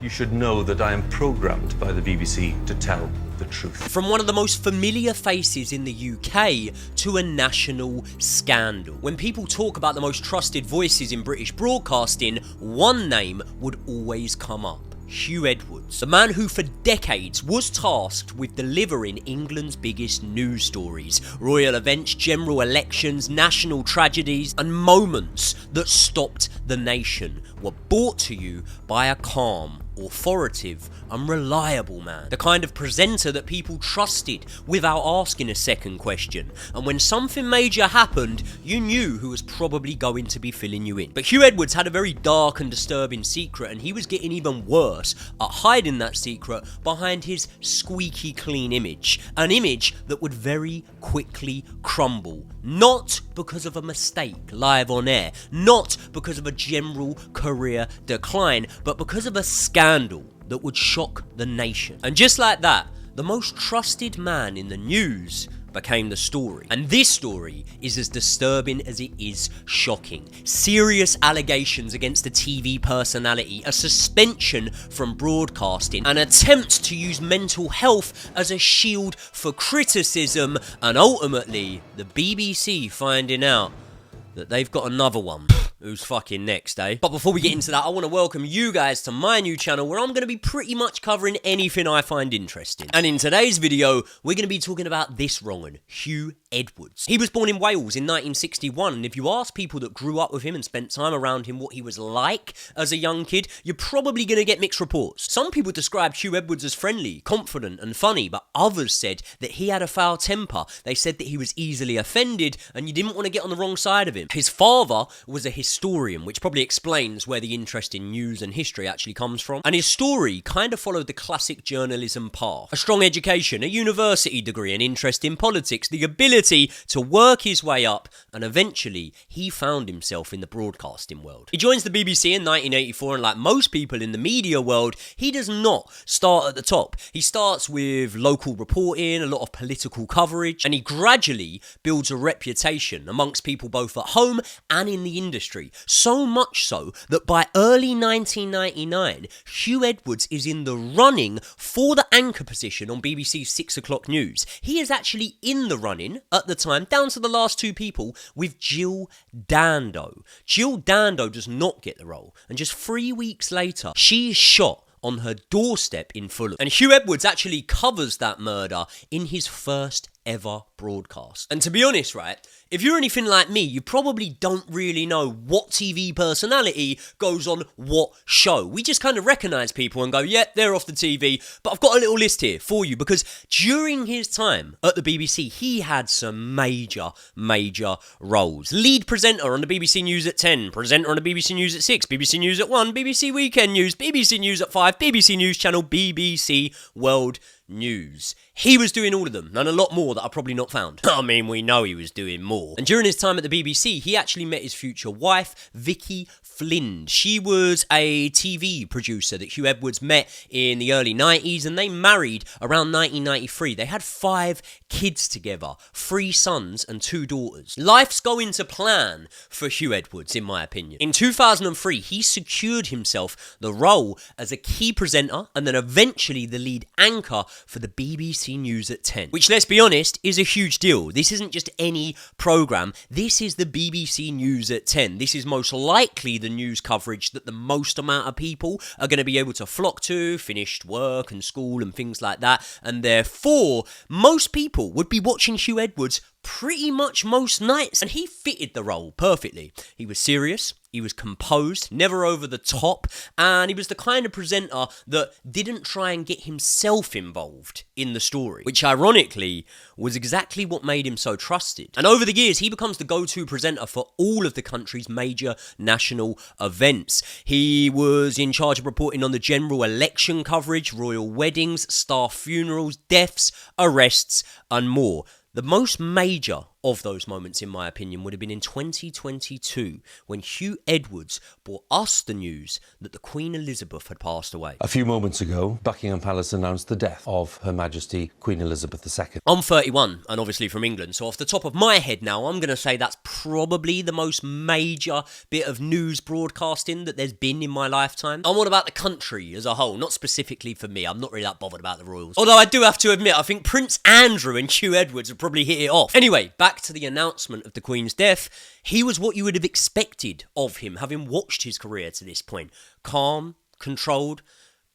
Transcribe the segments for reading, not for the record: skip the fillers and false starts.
You should know that I am programmed by the BBC to tell the truth. From one of the most familiar faces in the UK to a national scandal. When people talk about the most trusted voices in British broadcasting, one name would always come up. Huw Edwards, the man who for decades was tasked with delivering England's biggest news stories, royal events, general elections, national tragedies, and moments that stopped the nation, were brought to you by a calm, authoritative, and reliable man. The kind of presenter that people trusted without asking a second question. And when something major happened, you knew who was probably going to be filling you in. But Huw Edwards had a very dark and disturbing secret, and he was getting even worse at hiding that secret behind his squeaky clean image. An image that would very quickly crumble. Not because of a mistake live on air, not because of a general career decline, but because of a scandal that would shock the nation. And just like that, the most trusted man in the news became the story. And this story is as disturbing as it is shocking. Serious allegations against a TV personality, a suspension from broadcasting, an attempt to use mental health as a shield for criticism, and ultimately, the BBC finding out that they've got another one. Who's fucking next, eh? But before we get into that, I want to welcome you guys to my new channel where I'm going to be pretty much covering anything I find interesting. And in today's video, we're going to be talking about this wrong'un, Huw Edwards. He was born in Wales in 1961, and if you ask people that grew up with him and spent time around him what he was like as a young kid, you're probably going to get mixed reports. Some people described Huw Edwards as friendly, confident, and funny, but others said that he had a foul temper. They said that he was easily offended, and you didn't want to get on the wrong side of him. His father was a historian, which probably explains where the interest in news and history actually comes from. And his story kind of followed the classic journalism path. A strong education, a university degree, an interest in politics, the ability to work his way up, and eventually he found himself in the broadcasting world. He joins the BBC in 1984, and like most people in the media world, he does not start at the top. He starts with local reporting, a lot of political coverage, and he gradually builds a reputation amongst people both at home and in the industry. So much so that by early 1999, Huw Edwards is in the running for the anchor position on BBC's 6 o'clock news. He is actually in the running at the time, down to the last two people, with Jill Dando. Jill Dando does not get the role, and just 3 weeks later, she is shot on her doorstep in Fulham. And Huw Edwards actually covers that murder in his first ever broadcast. And to be honest, right, if you're anything like me, you probably don't really know what TV personality goes on what show. We just kind of recognise people and go, yeah, they're off the TV. But I've got a little list here for you, because during his time at the BBC, he had some major roles. Lead presenter on the BBC News at 10, presenter on the BBC News at 6, BBC News at 1, BBC Weekend News, BBC News at 5, BBC News Channel, BBC World News. He was doing all of them, and a lot more that I've probably not found. I mean, we know he was doing more. And during his time at the BBC, he actually met his future wife, Vicky Flynn. She was a TV producer that Huw Edwards met in the early 90s, and they married around 1993. They had 5 kids together, 3 sons and 2 daughters. Life's going to plan for Huw Edwards, in my opinion. In 2003, he secured himself the role as a key presenter, and then eventually the lead anchor for the BBC News at 10, which, let's be honest, is a huge deal. This isn't just any programme, this is the BBC News at 10. This is most likely the news coverage that the most amount of people are going to be able to flock to, finished work and school and things like that, and therefore, most people would be watching Huw Edwards pretty much most nights, and he fitted the role perfectly. He was serious, he was composed, never over the top, and he was the kind of presenter that didn't try and get himself involved in the story, which ironically was exactly what made him so trusted. And over the years, he becomes the go-to presenter for all of the country's major national events. He was in charge of reporting on the general election coverage, royal weddings, staff funerals, deaths, arrests, and more. The most major of those moments, in my opinion, would have been in 2022 when Huw Edwards brought us the news that the Queen Elizabeth had passed away. A few moments ago, Buckingham Palace announced the death of Her Majesty Queen Elizabeth II. I'm 31 and obviously from England, so off the top of my head now, I'm going to say that's probably the most major bit of news broadcasting that there's been in my lifetime. I'm all about the country as a whole, not specifically for me. I'm not really that bothered about the royals. Although I do have to admit, I think Prince Andrew and Huw Edwards have probably hit it off. Anyway, back to the announcement of the Queen's death. He was what you would have expected of him, having watched his career to this point. Calm, controlled,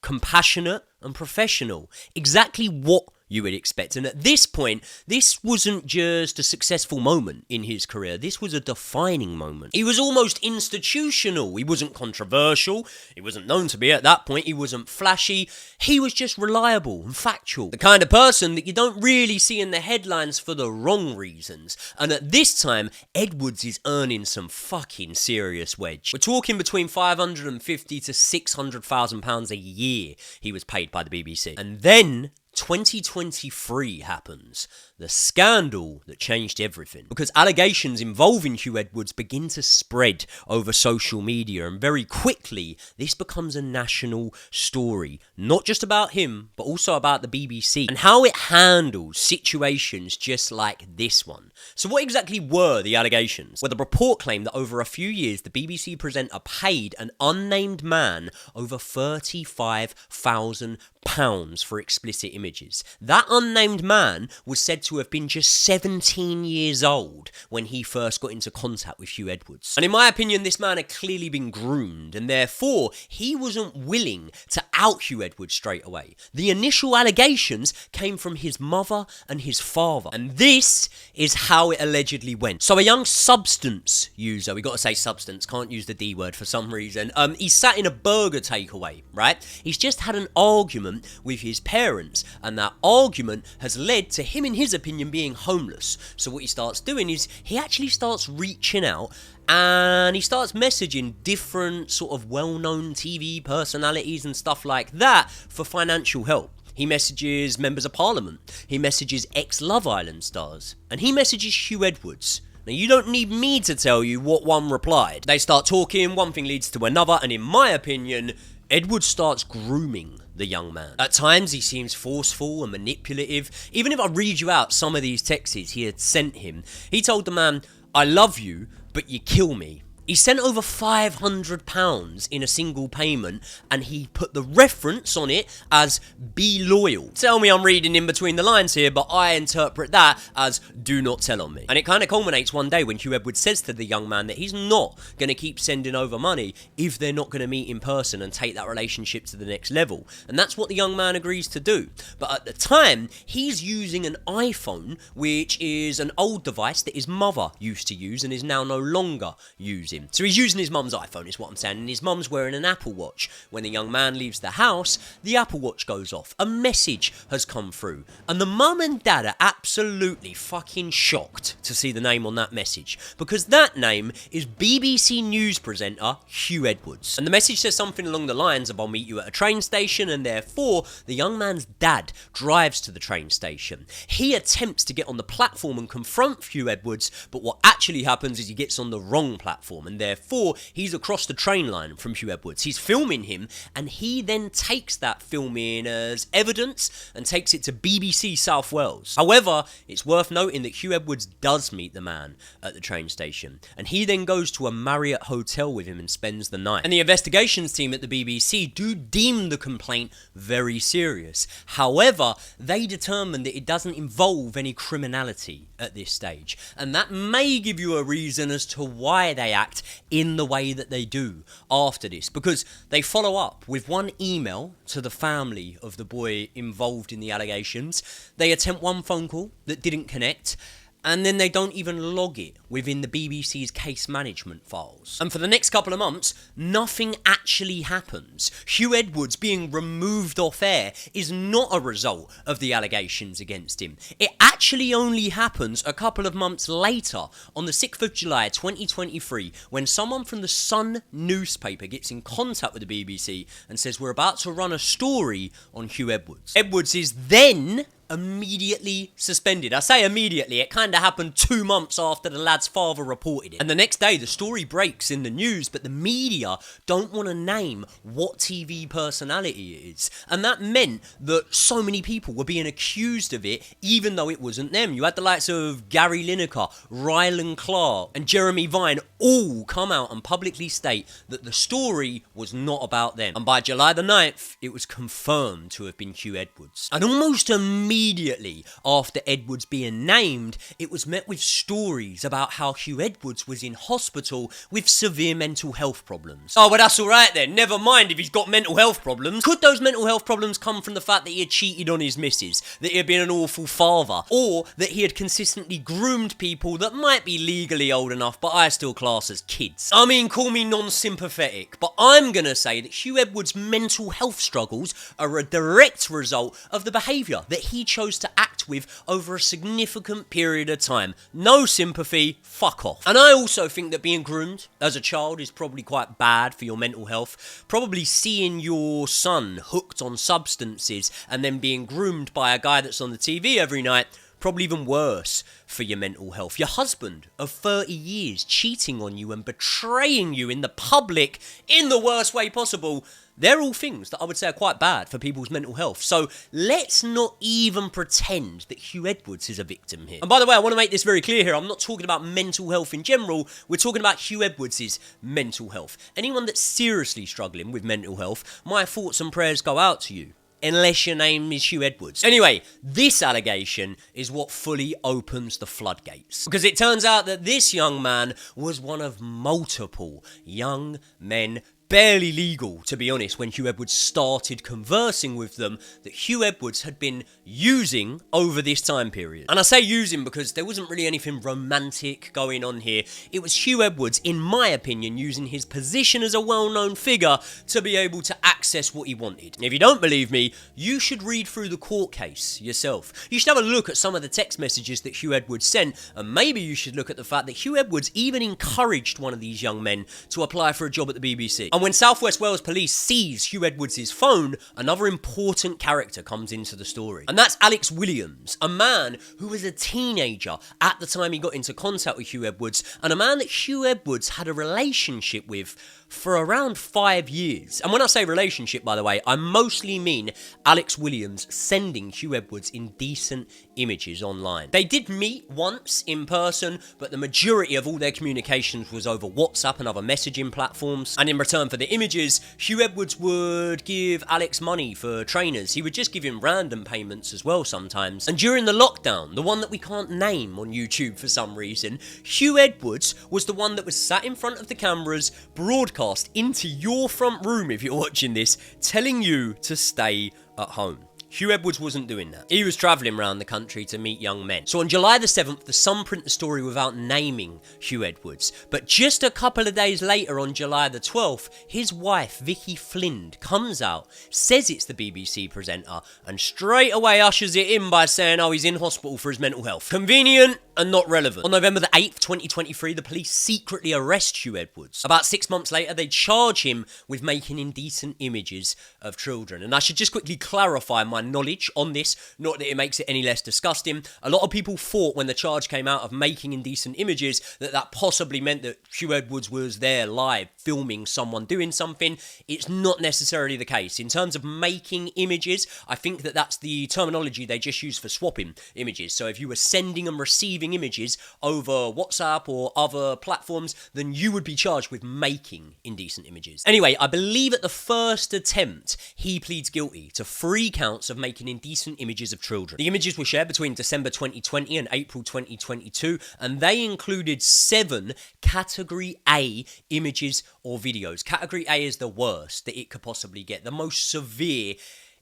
compassionate and professional. Exactly what you would expect. And at this point, this wasn't just a successful moment in his career. This was a defining moment. He was almost institutional. He wasn't controversial. He wasn't known to be at that point. He wasn't flashy. He was just reliable and factual. The kind of person that you don't really see in the headlines for the wrong reasons. And at this time, Edwards is earning some fucking serious wedge. We're talking between £550,000 to £600,000 a year he was paid by the BBC. And then 2023 happens. The scandal that changed everything. Because allegations involving Huw Edwards begin to spread over social media, and very quickly this becomes a national story. Not just about him, but also about the BBC and how it handles situations just like this one. So what exactly were the allegations? Well, the report claimed that over a few years the BBC presenter paid an unnamed man over £35,000 for explicit images. That unnamed man was said to have been just 17 years old when he first got into contact with Huw Edwards. And in my opinion, this man had clearly been groomed, and therefore he wasn't willing to out Huw Edwards straight away. The initial allegations came from his mother and his father, and this is how it allegedly went. So a young substance user, we got to say substance, can't use the D word for some reason, he sat in a burger takeaway, right? He's just had an argument with his parents, and that argument has led to him, in his opinion, being homeless. So what he starts doing is he actually starts reaching out and he starts messaging different sort of well-known TV personalities and stuff like that for financial help. He messages members of parliament, he messages ex-Love Island stars, and he messages Huw Edwards. Now, you don't need me to tell you what one replied. They start talking, one thing leads to another, and in my opinion, Edwards starts grooming the young man. At times, he seems forceful and manipulative. Even if I read you out some of these texts he had sent him, he told the man, "I love you, but you kill me." He sent over £500 in a single payment, and he put the reference on it as "be loyal." Tell me I'm reading in between the lines here, but I interpret that as "do not tell on me." And it kind of culminates one day when Huw Edwards says to the young man that he's not going to keep sending over money if they're not going to meet in person and take that relationship to the next level. And that's what the young man agrees to do. But at the time, he's using an iPhone, which is an old device that his mother used to use and is now no longer using. So he's using his mum's iPhone, is what I'm saying, and his mum's wearing an Apple Watch. When the young man leaves the house, the Apple Watch goes off. A message has come through, and the mum and dad are absolutely fucking shocked to see the name on that message, because that name is BBC News presenter Huw Edwards. And the message says something along the lines of "I'll meet you at a train station," and therefore the young man's dad drives to the train station. He attempts to get on the platform and confront Huw Edwards, but what actually happens is he gets on the wrong platform, and therefore he's across the train line from Huw Edwards. He's filming him, and he then takes that filming as evidence and takes it to BBC South Wales. However, it's worth noting that Huw Edwards does meet the man at the train station, and he then goes to a Marriott hotel with him and spends the night. And the investigations team at the BBC do deem the complaint very serious. However, they determine that it doesn't involve any criminality at this stage, and that may give you a reason as to why they act in the way that they do after this, because they follow up with one email to the family of the boy involved in the allegations. They attempt one phone call that didn't connect, and then they don't even log it within the BBC's case management files. And for the next couple of months, nothing actually happens. Huw Edwards being removed off air is not a result of the allegations against him. It actually only happens a couple of months later, on the 6th of July 2023, when someone from the Sun newspaper gets in contact with the BBC and says, "We're about to run a story on Huw Edwards." Edwards is then immediately suspended. I say immediately, it kind of happened 2 months after the lad's father reported it. And the next day, the story breaks in the news, but the media don't want to name what TV personality it is. And that meant that so many people were being accused of it, even though it wasn't them. You had the likes of Gary Lineker, Rylan Clark, and Jeremy Vine all come out and publicly state that the story was not about them. And by July the 9th, it was confirmed to have been Huw Edwards. And almost immediately after Edwards being named, it was met with stories about how Huw Edwards was in hospital with severe mental health problems. Oh, well, that's alright then. Never mind if he's got mental health problems. Could those mental health problems come from the fact that he had cheated on his missus, that he had been an awful father, or that he had consistently groomed people that might be legally old enough, but I still class as kids? I mean, call me non-sympathetic, but I'm gonna say that Huw Edwards' mental health struggles are a direct result of the behaviour that he chose to act with over a significant period of time. No sympathy, fuck off. And I also think that being groomed as a child is probably quite bad for your mental health. Probably seeing your son hooked on substances and then being groomed by a guy that's on the TV every night, probably even worse for your mental health. Your husband of 30 years cheating on you and betraying you in the public in the worst way possible. They're all things that I would say are quite bad for people's mental health. So let's not even pretend that Huw Edwards is a victim here. And by the way, I want to make this very clear here. I'm not talking about mental health in general. We're talking about Huw Edwards' mental health. Anyone that's seriously struggling with mental health, my thoughts and prayers go out to you. Unless your name is Huw Edwards. Anyway, this allegation is what fully opens the floodgates. Because it turns out that this young man was one of multiple young men, barely legal, to be honest, when Huw Edwards started conversing with them, that Huw Edwards had been using over this time period. And I say using because there wasn't really anything romantic going on here. It was Huw Edwards, in my opinion, using his position as a well-known figure to be able to access what he wanted. If you don't believe me, you should read through the court case yourself. You should have a look at some of the text messages that Huw Edwards sent, and maybe you should look at the fact that Huw Edwards even encouraged one of these young men to apply for a job at the BBC. And when South West Wales police seize Huw Edwards' phone, another important character comes into the story. And that's Alex Williams, a man who was a teenager at the time he got into contact with Huw Edwards, and a man that Huw Edwards had a relationship with for around 5 years. And when I say relationship, by the way, I mostly mean Alex Williams sending Huw Edwards indecent images online. They did meet once in person, but the majority of all their communications was over WhatsApp and other messaging platforms. And in return for the images, Huw Edwards would give Alex money for trainers. He would just give him random payments as well sometimes. And during the lockdown, the one that we can't name on YouTube for some reason, Huw Edwards was the one that was sat in front of the cameras, broadcast into your front room if you're watching this, telling you to stay at home. Huw Edwards wasn't doing that. He was travelling around the country to meet young men. So on July the 7th, the Sun print the story without naming Huw Edwards. But just a couple of days later, on July the 12th, his wife, Vicky Flynn, comes out, says it's the BBC presenter, and straight away ushers it in by saying, oh, he's in hospital for his mental health. Convenient and not relevant. On November the 8th, 2023, the police secretly arrest Huw Edwards. About 6 months later, they charge him with making indecent images of children. And I should just quickly clarify my knowledge on this, not that it makes it any less disgusting. A lot of people thought when the charge came out of making indecent images that possibly meant that Huw Edwards was there live filming someone doing something. It's not necessarily the case. In terms of making images, I think that that's the terminology they just use for swapping images. So if you were sending and receiving images over WhatsApp or other platforms, then you would be charged with making indecent images. Anyway, I believe at the first attempt, he pleads guilty to 3 counts of making indecent images of children. The images were shared between December 2020 and April 2022, and they included 7 Category A images or videos. Category A is the worst that it could possibly get, the most severe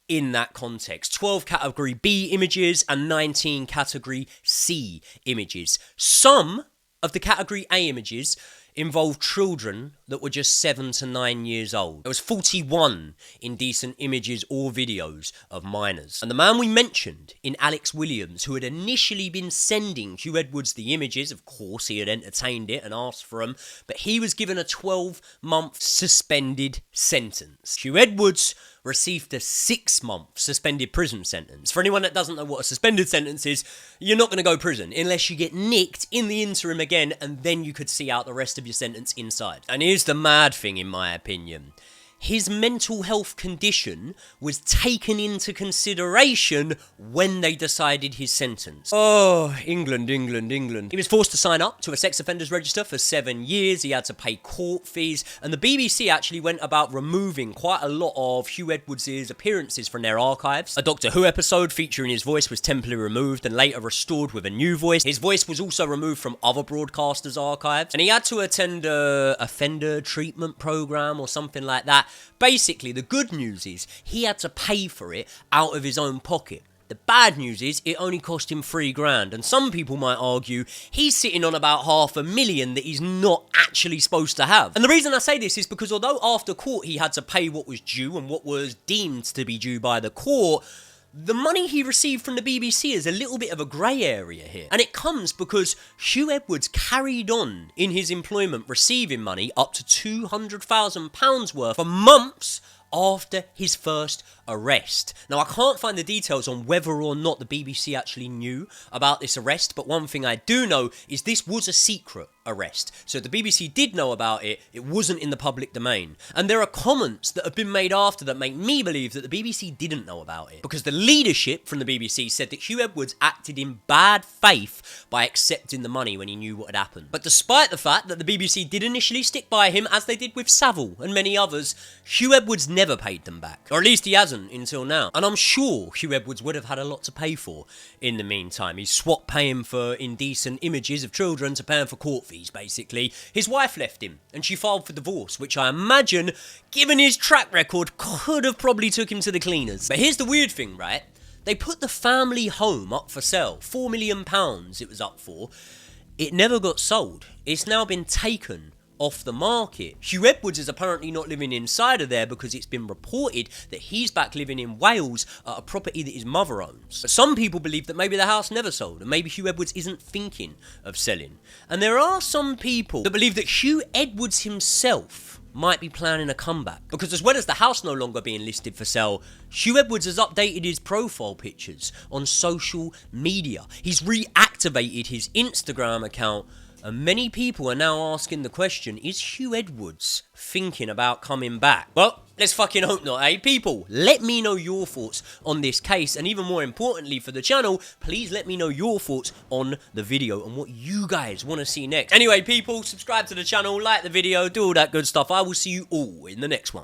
in that context. 12 Category B images and 19 Category C images. Some of the Category A images involve children that were just 7 to 9 years old. There was 41 indecent images or videos of minors. And the man we mentioned in Alex Williams, who had initially been sending Huw Edwards the images, of course he had entertained it and asked for them, but he was given a 12-month suspended sentence. Huw Edwards received a 6-month suspended prison sentence. For anyone that doesn't know what a suspended sentence is, you're not going to go prison unless you get nicked in the interim again, and then you could see out the rest of your sentence inside. And here's the mad thing, in my opinion. His mental health condition was taken into consideration when they decided his sentence. Oh, England, England, England. He was forced to sign up to a sex offenders register for 7 years. He had to pay court fees. And the BBC actually went about removing quite a lot of Huw Edwards' appearances from their archives. A Doctor Who episode featuring his voice was temporarily removed and later restored with a new voice. His voice was also removed from other broadcasters' archives. And he had to attend a offender treatment program or something like that. Basically, the good news is he had to pay for it out of his own pocket. The bad news is it only cost him $3,000, and some people might argue he's sitting on about $500,000 that he's not actually supposed to have. And the reason I say this is because although after court he had to pay what was due and what was deemed to be due by the court, the money he received from the BBC is a little bit of a grey area here. And it comes because Huw Edwards carried on in his employment receiving money up to £200,000 worth for months after his first arrest. Now, I can't find the details on whether or not the BBC actually knew about this arrest, but one thing I do know is this was a secret arrest. So the BBC did know about it, it wasn't in the public domain. And there are comments that have been made after that make me believe that the BBC didn't know about it, because the leadership from the BBC said that Huw Edwards acted in bad faith by accepting the money when he knew what had happened. But despite the fact that the BBC did initially stick by him, as they did with Savile and many others, Huw Edwards never paid them back. Or at least he hasn't until now. And I'm sure Huw Edwards would have had a lot to pay for in the meantime. He swapped paying for indecent images of children to paying for court fees, basically. His wife left him, and she filed for divorce, which I imagine, given his track record, could have probably took him to the cleaners. But here's the weird thing, right? They put the family home up for sale. £4 million it was up for. It never got sold. It's now been taken off the market. Huw Edwards is apparently not living inside of there because it's been reported that he's back living in Wales at a property that his mother owns. But some people believe that maybe the house never sold and maybe Huw Edwards isn't thinking of selling. And there are some people that believe that Huw Edwards himself might be planning a comeback, because as well as the house no longer being listed for sale, Huw Edwards has updated his profile pictures on social media. He's reactivated his Instagram account. And many people are now asking the question, is Huw Edwards thinking about coming back? Well, let's fucking hope not, eh? People, let me know your thoughts on this case. And even more importantly for the channel, please let me know your thoughts on the video and what you guys want to see next. Anyway, people, subscribe to the channel, like the video, do all that good stuff. I will see you all in the next one.